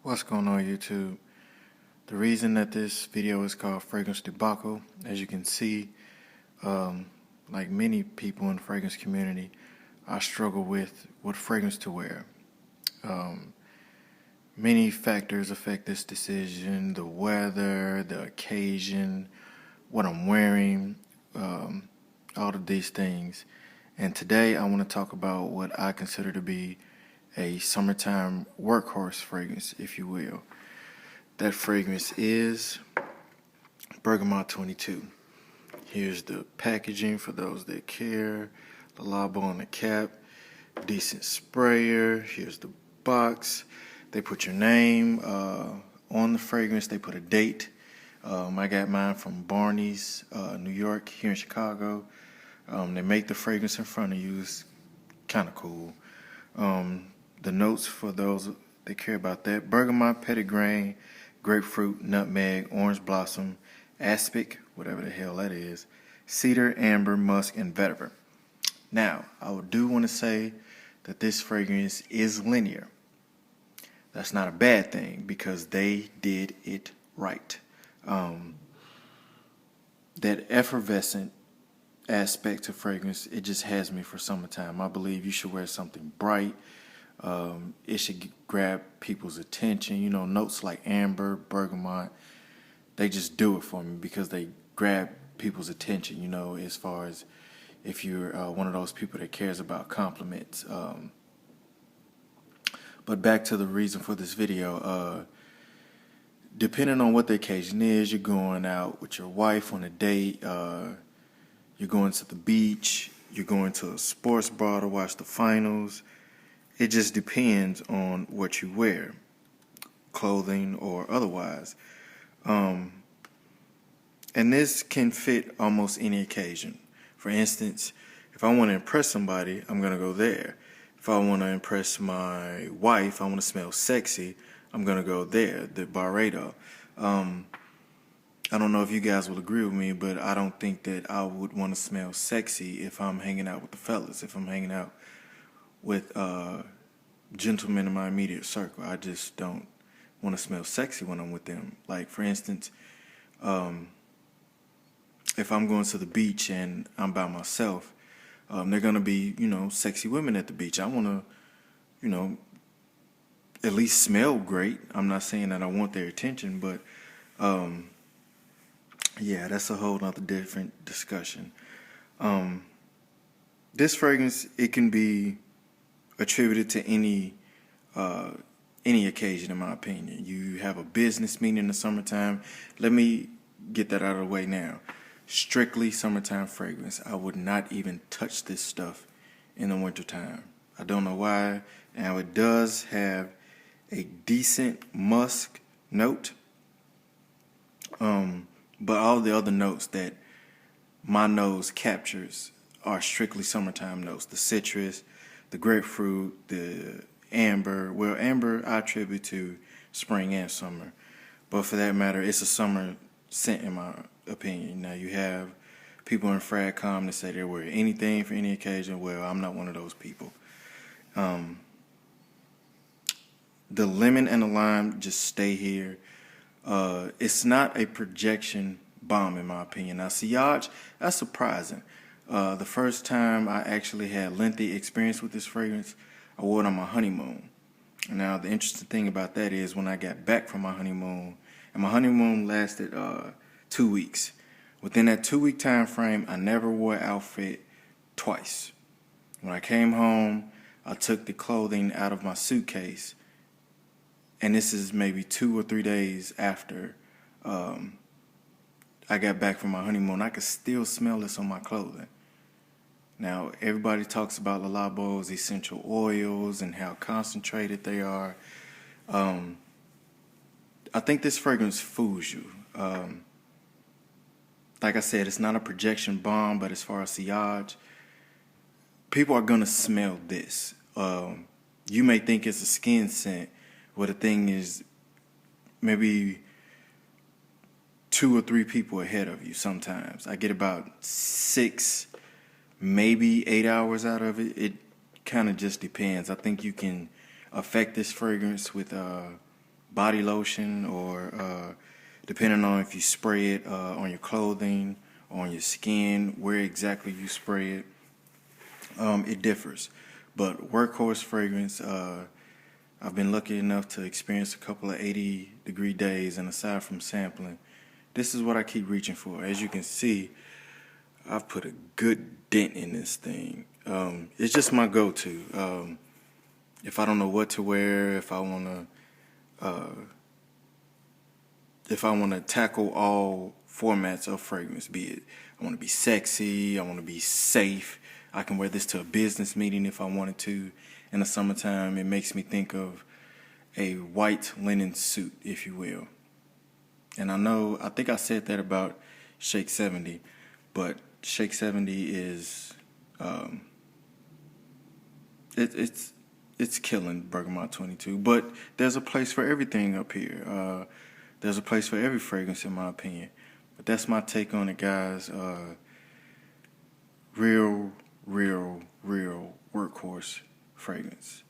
What's going on, YouTube? The reason that this video is called Fragrance Debacle, as you can see, like many people in the fragrance community, I struggle with what fragrance to wear. Many factors affect this decision: the weather, the occasion, what I'm wearing, all of these things. And today I want to talk about what I consider to be a summertime workhorse fragrance, if you will. That fragrance is Bergamote 22. Here's the packaging for those that care. The Labo on the cap. Decent sprayer. Here's the box. They put your name on the fragrance. They put a date. I got mine from Barney's, New York, here in Chicago. They make the fragrance in front of you. It's kind of cool. The notes for those that care about that: bergamot, petitgrain, grapefruit, nutmeg, orange blossom, aspic, whatever the hell that is, cedar, amber, musk, and vetiver. Now, I do want to say that this fragrance is linear. That's not a bad thing because they did it right. That effervescent aspect to fragrance, it just has me for summertime. I believe you should wear something bright. It should grab people's attention. You know, notes like amber, bergamot, they just do it for me because they grab people's attention, you know, as far as if you're one of those people that cares about compliments. But back to the reason for this video. Depending on what the occasion is, you're going out with your wife on a date, you're going to the beach, you're going to a sports bar to watch the finals. It just depends on what you wear, clothing or otherwise. And this can fit almost any occasion. For instance, if I want to impress somebody, I'm going to go there. If I want to impress my wife, I want to smell sexy, I'm going to go there, the Barredo. I don't know if you guys will agree with me, but I don't think that I would want to smell sexy if I'm hanging out with the fellas, if I'm hanging out with gentlemen in my immediate circle. I just don't want to smell sexy when I'm with them. Like, for instance, if I'm going to the beach and I'm by myself, they're going to be, sexy women at the beach. I want to, at least smell great. I'm not saying that I want their attention, but yeah, that's a whole other different discussion. This fragrance, it can be attributed to any occasion, in my opinion. You have a business meeting in the summertime. Let me get that out of the way now. Strictly summertime fragrance. I would not even touch this stuff in the wintertime. I don't know why. Now, it does have a decent musk note, but all the other notes that my nose captures are strictly summertime notes. The citrus, the grapefruit, the amber. Well, amber I attribute to spring and summer, but for that matter, it's a summer scent in my opinion. Now, you have people in FragCom that say they wear anything for any occasion. Well, I'm not one of those people. The lemon and the lime just stay here. It's not a projection bomb, in my opinion. Now, sillage, that's surprising. The first time I actually had lengthy experience with this fragrance, I wore it on my honeymoon. Now, the interesting thing about that is when I got back from my honeymoon, and my honeymoon lasted 2 weeks. Within that 2-week time frame, I never wore an outfit twice. When I came home, I took the clothing out of my suitcase, and this is maybe 2 or 3 days after I got back from my honeymoon. I could still smell this on my clothing. Now, everybody talks about the Labo's essential oils and how concentrated they are. I think this fragrance fools you. Like I said, it's not a projection bomb, but as far as sillage, people are going to smell this. You may think it's a skin scent, but the thing is maybe 2 or 3 people ahead of you sometimes. I get about 6, maybe 8 hours out of it. It kind of just depends. I think you can affect this fragrance with body lotion or depending on if you spray it on your clothing, on your skin, where exactly you spray it, it differs. But workhorse fragrance, I've been lucky enough to experience a couple of 80-degree days, and aside from sampling, this is what I keep reaching for. As you can see, I've put a good dent in this thing. It's just my go-to. If I don't know what to wear, if I want to tackle all formats of fragrance, be it I want to be sexy, I want to be safe, I can wear this to a business meeting if I wanted to. In the summertime, it makes me think of a white linen suit, if you will. And I think I said that about Shake 70, but Shake 70 is, it's killing Bergamot 22. But there's a place for everything up here. There's a place for every fragrance, in my opinion. But that's my take on it, guys. Real workhorse fragrance.